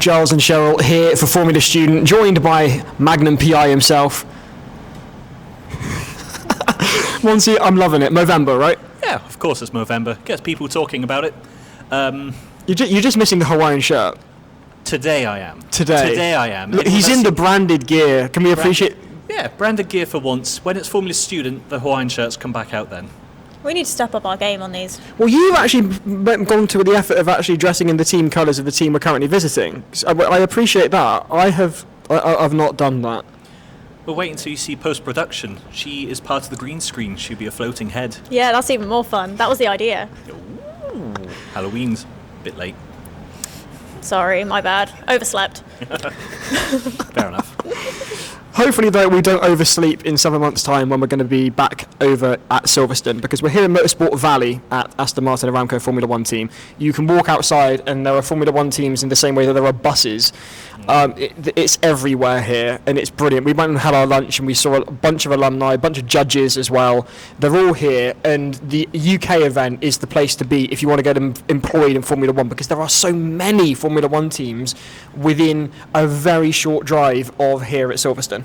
Giles and Cheryl here for Formula Student, joined by Magnum PI himself. Monty, I'm loving it. Movember, right? Yeah, of course it's Movember. Gets people talking about it. You're just missing the Hawaiian shirt. Today I am. Today I am. Look, he's in the branded gear. Can we appreciate... Yeah, branded gear for once. When it's Formula Student, the Hawaiian shirts come back out then. We need to step up our game on these. Well, you've actually gone to the effort of actually dressing in the team colours of the team we're currently visiting. I appreciate that. I've not done that. We'll wait until you see post-production. She is part of the green screen. She'll be a floating head. Yeah, that's even more fun. That was the idea. Ooh. Halloween's a bit late. Sorry, my bad. Overslept. Fair enough. Hopefully, though, we don't oversleep in 7 months' time when we're going to be back over at Silverstone, because we're here in Motorsport Valley at Aston Martin Aramco Formula One team. You can walk outside and there are Formula One teams in the same way that there are buses. It's everywhere here, and it's brilliant. We went and had our lunch, and we saw a bunch of alumni, a bunch of judges as well. They're all here, and the UK event is the place to be if you want to get employed in Formula One, because there are so many Formula One teams within a very short drive of here at Silverstone.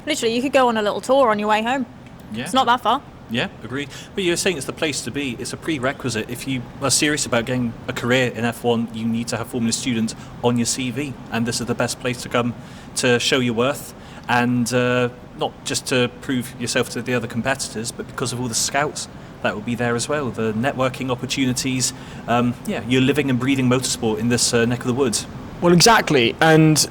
Literally, you could go on a little tour on your way home. Yeah. It's not that far. Yeah, agreed. But you're saying it's the place to be. It's a prerequisite. If you are serious about getting a career in F1, you need to have Formula Student on your CV. And this is the best place to come to show your worth. And not just to prove yourself to the other competitors, but because of all the scouts that will be there as well. The networking opportunities. You're living and breathing motorsport in this neck of the woods. Well, exactly. And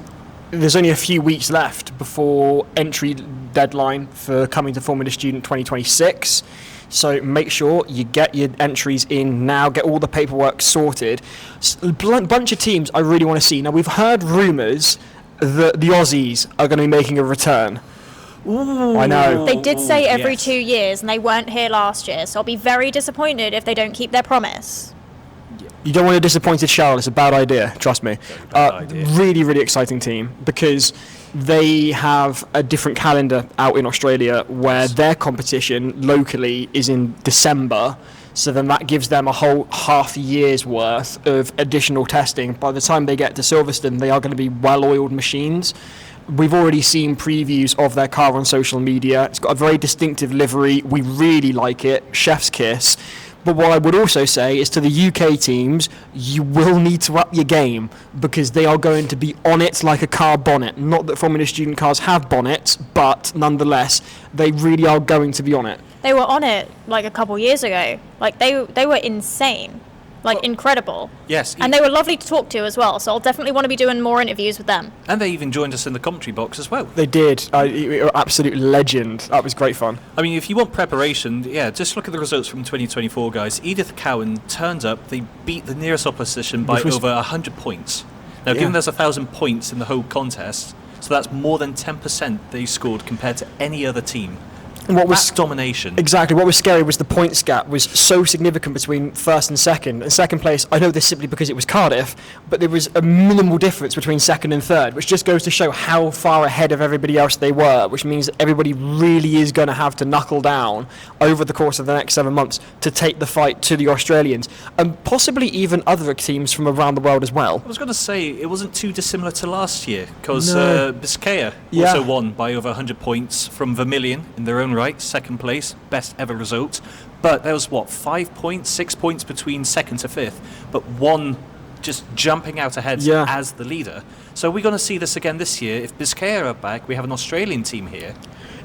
there's only a few weeks left before entry deadline for coming to Formula Student 2026. So make sure you get your entries in now, get all the paperwork sorted. A bunch of teams I really want to see. Now, we've heard rumours that the Aussies are going to be making a return. Ooh, I know. They did say every yes. 2 years, and they weren't here last year, so I'll be very disappointed if they don't keep their promise. You don't want a disappointed Charlotte. It's a bad idea, trust me. Really, really exciting team, because they have a different calendar out in Australia where their competition locally is in December. So then that gives them a whole half year's worth of additional testing. By the time they get to Silverstone, they are going to be well-oiled machines. We've already seen previews of their car on social media. It's got a very distinctive livery. We really like it. Chef's kiss. But what I would also say is to the UK teams, you will need to up your game, because they are going to be on it like a car bonnet. Not that Formula Student cars have bonnets, but nonetheless, they really are going to be on it. They were on it like a couple years ago. Like they were insane. Like incredible. Yes. And they were lovely to talk to as well, so I'll definitely want to be doing more interviews with them. And they even joined us in the commentary box as well. They did. Absolute legend. That was great fun. I mean, if you want preparation, just look at the results from 2024, guys. Edith Cowan turned up. They beat the nearest opposition by over 100 points. Now, given there's 1,000 points in the whole contest, so that's more than 10% they scored compared to any other team. What was domination? Exactly. What was scary was the points gap was so significant between first and second. And second place, I know this simply because it was Cardiff, but there was a minimal difference between second and third, which just goes to show how far ahead of everybody else they were, which means that everybody really is going to have to knuckle down over the course of the next 7 months to take the fight to the Australians, and possibly even other teams from around the world as well. I was going to say, it wasn't too dissimilar to last year, because Biscaya Yeah. also won by over 100 points from Vermilion in their own right, second place, best ever result. But there was, 5 points, 6 points between second to fifth, but one just jumping out ahead as the leader. So we're going to see this again this year. If Biscaya are back, we have an Australian team here.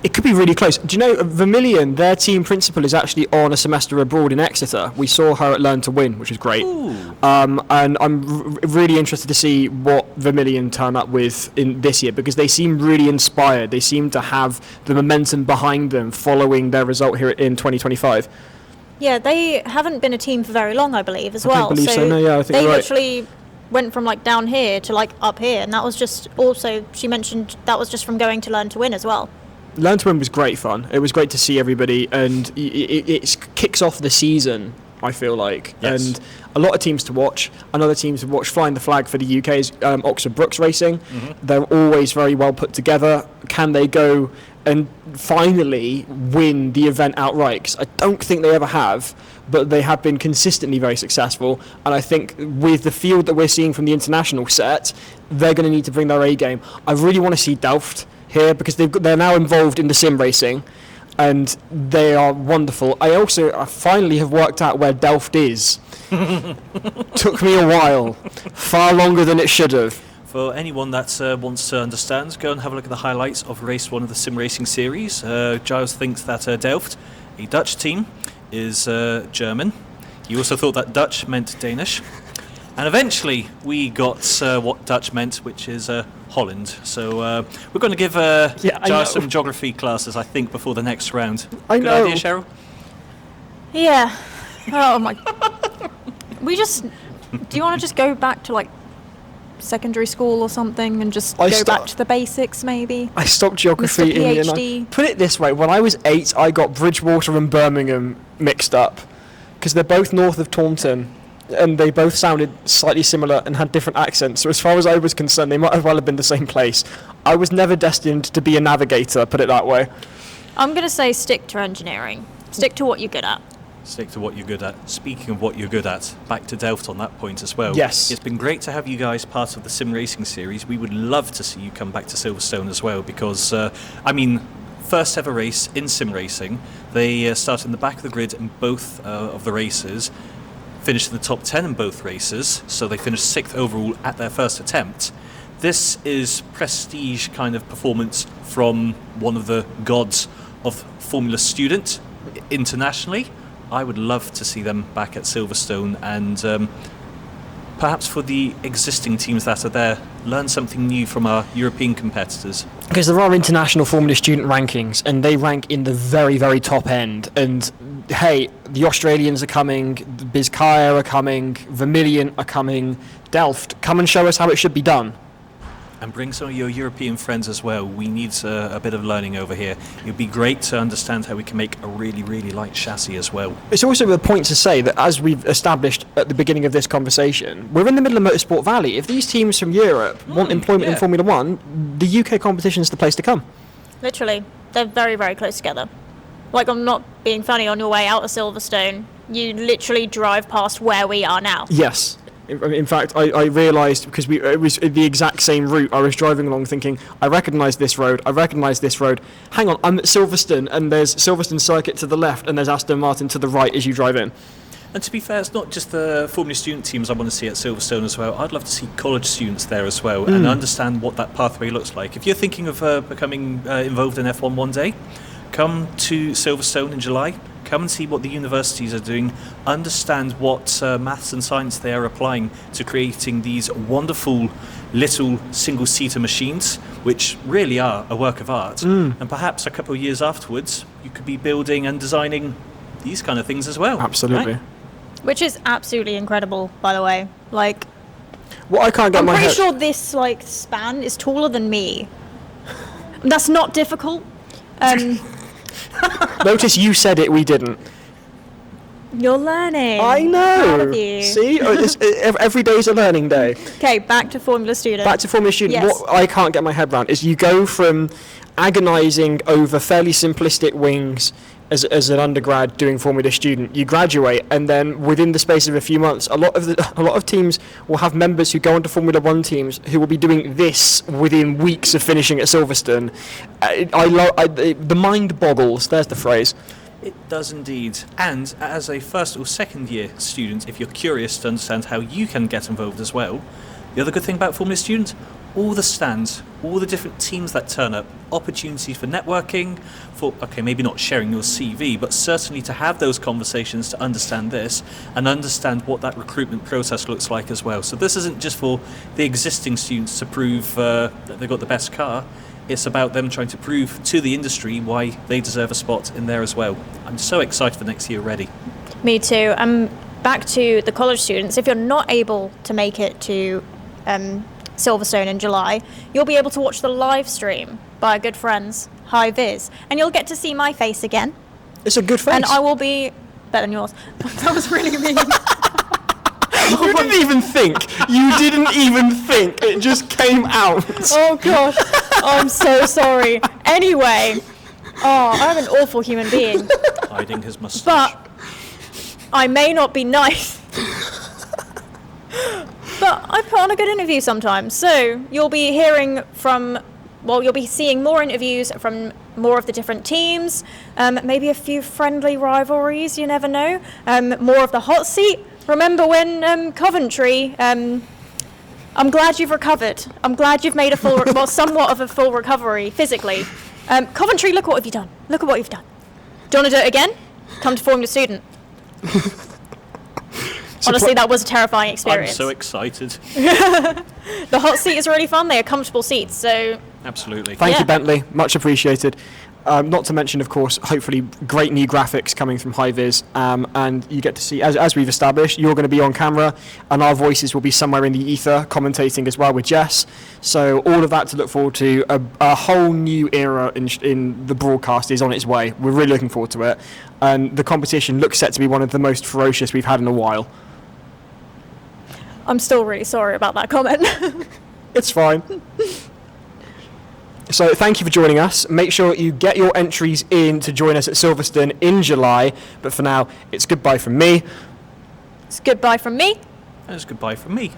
It could be really close. Do you know, Vermilion, their team principal is actually on a semester abroad in Exeter. We saw her at Learn to Win, which is great. And I'm really interested to see what Vermilion turn up with in this year, because they seem really inspired. They seem to have the momentum behind them following their result here in 2025. Yeah, they haven't been a team for very long, I believe, as well. I believe so. No, yeah, I think they you're right. literally went from down here to up here, and that was just also, she mentioned that was just from going to Learn to Win as well. Learn to Win was great fun. It was great to see everybody, and it kicks off the season, I feel like. Yes. And a lot of teams to watch. Another team to watch flying the flag for the UK is Oxford Brooks Racing. They're always very well put together. Can they go and finally win the event outright. 'Cause I don't think they ever have, but they have been consistently very successful. And I think with the field that we're seeing from the international set, they're going to need to bring their A game. I really want to see Delft here because they're now involved in the sim racing, and they are wonderful. I finally have worked out where Delft is. Took me a while, far longer than it should have. For anyone that wants to understand, go and have a look at the highlights of race 1 of the sim racing series. Giles thinks that Delft, a Dutch team, is German. He also thought that Dutch meant Danish. And eventually we got what Dutch meant, which is Holland. So we're going to give Giles some geography classes, I think, before the next round. I Good know. idea, Cheryl? Yeah. Oh my. Do you want to just go back to like secondary school or something and just go back to the basics maybe? I stopped geography Mr. in PhD. Put it this way, when I was 8 I got Bridgewater and Birmingham mixed up because they're both north of Taunton and they both sounded slightly similar and had different accents, so as far as I was concerned they might as well have been the same place. I was never destined to be a navigator, put it that way. I'm going to say stick to engineering. Stick to what you're good at. Stick to what you're good at. Speaking of what you're good at, back to Delft on that point as well. Yes. It's been great to have you guys part of the sim racing series. We would love to see you come back to Silverstone as well because, first ever race in sim racing. They started in the back of the grid in both of the races, finished in the top 10 in both races, so they finished 6th overall at their first attempt. This is prestige kind of performance from one of the gods of Formula Student internationally. I would love to see them back at Silverstone and perhaps for the existing teams that are there, learn something new from our European competitors. Because there are international Formula Student rankings and they rank in the very, very top end. And hey, the Australians are coming, the Bizkaia are coming, Vermilion are coming, Delft, come and show us how it should be done. And bring some of your European friends as well. We need a bit of learning over here. It would be great to understand how we can make a really, really light chassis as well. It's also a point to say that, as we've established at the beginning of this conversation, we're in the middle of Motorsport Valley. If these teams from Europe want employment in Formula One, the UK competition is the place to come. Literally. They're very, very close together. Like, I'm not being funny, on your way out of Silverstone, you literally drive past where we are now. Yes. In fact, I realised, because it was the exact same route, I was driving along thinking, I recognise this road, hang on, I'm at Silverstone, and there's Silverstone Circuit to the left, and there's Aston Martin to the right as you drive in. And to be fair, it's not just the Formula Student teams I want to see at Silverstone as well. I'd love to see college students there as well and understand what that pathway looks like. If you're thinking of becoming involved in F1 one day, come to Silverstone in July. Come and see what the universities are doing, understand what maths and science they are applying to creating these wonderful little single-seater machines, which really are a work of art. And perhaps a couple of years afterwards, you could be building and designing these kind of things as well. Absolutely. Right? Which is absolutely incredible, by the way. Like, What I can't get I'm my pretty head... sure this like span is taller than me. That's not difficult. Notice you said it, we didn't. You're learning. I Proud know. of you. See, every day's a learning day. Okay, back to Formula Student. Back to Formula Student. Yes. What I can't get my head around is you go from agonising over fairly simplistic wings as an undergrad doing Formula Student, you graduate, and then within the space of a few months, a lot of teams will have members who go onto Formula One teams who will be doing this within weeks of finishing at Silverstone. The mind boggles. There's the phrase. It does indeed. And as a first or second year student, if you're curious to understand how you can get involved as well, the other good thing about Formula Student, all the stands, all the different teams that turn up, opportunities for networking, for, okay, maybe not sharing your CV, but certainly to have those conversations to understand this and understand what that recruitment process looks like as well. So this isn't just for the existing students to prove that they've got the best car. It's about them trying to prove to the industry why they deserve a spot in there as well. I'm so excited for next year already. Me too. Back to the college students. If you're not able to make it to Silverstone in July, you'll be able to watch the live stream by our good friends High Viz, and you'll get to see my face again. It's a good face. And I will be better than yours. That was really mean. You didn't even think. You didn't even think. It just came out. Oh gosh, I'm so sorry. Anyway, Oh, I'm an awful human being. Hiding his moustache. But I may not be nice. But I put on a good interview sometimes. So you'll be hearing from, well, you'll be seeing more interviews from more of the different teams, maybe a few friendly rivalries, you never know, more of the hot seat. Remember when Coventry, I'm glad you've recovered. I'm glad you've made a full, well, somewhat of a full recovery physically. Coventry, look what have you done. Look at what you've done. Do you want to do it again? Come to Formula Student. Honestly, that was a terrifying experience. I'm so excited. The hot seat is really fun. They are comfortable seats, so... Absolutely. Thank Yeah. you, Bentley. Much appreciated. Not to mention, of course, hopefully great new graphics coming from High-Vis, and you get to see, as we've established, you're going to be on camera, and our voices will be somewhere in the ether, commentating as well with Jess. So all of that to look forward to. A whole new era in the broadcast is on its way. We're really looking forward to it, and the competition looks set to be one of the most ferocious we've had in a while. I'm still really sorry about that comment. It's fine. So thank you for joining us. Make sure you get your entries in to join us at Silverstone in July. But for now, it's goodbye from me. It's goodbye from me. And it's goodbye from me.